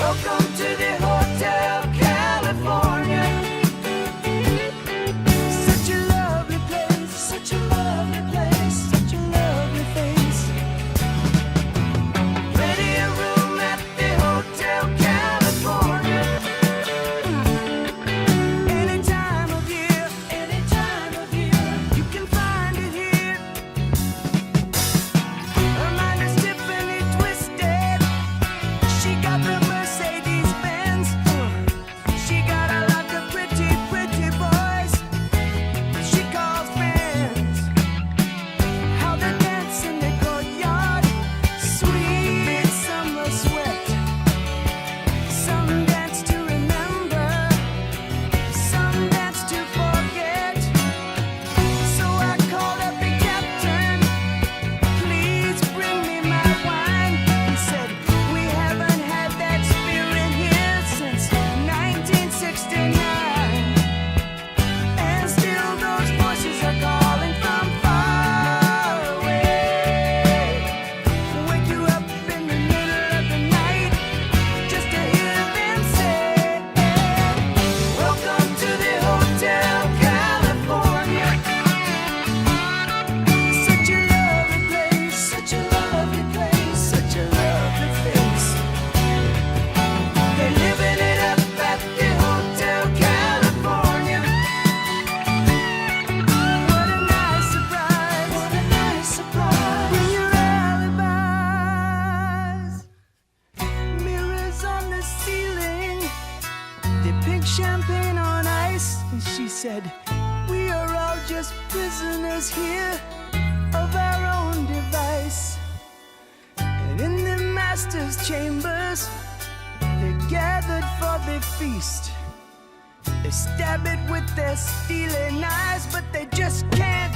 Welcome to the Hotel California. Such a lovely place, such a lovely place, such a lovely face. Plenty of room at the Hotel California. Any time of year, you can find it here. Her mind is Tiffany twisted. She got the Mercedes Benz. She got a lot of pretty, pretty boys she calls friends. How they dance in the courtyard, sweet summer sweat. Some dance to remember, some dance to forget. So I called up the captain, please bring me my wine. He said, we haven't had that spirit here since 1969. And still those voices are calling from far away. Wake you up in the middle of the night just to hear them say, welcome to the Hotel California. Such a lovely place, such a lovely place, such a lovely face. They're living it up at the Hotel California. What a nice surprise, what a nice surprise. Bring your alibis. Mirrors on the ceiling, they pink champagne on ice. And she said, we are all just prisoners here of our own device. And in the master's chambers, they're gathered for the feast. They stab it with their steely knives, but they just can't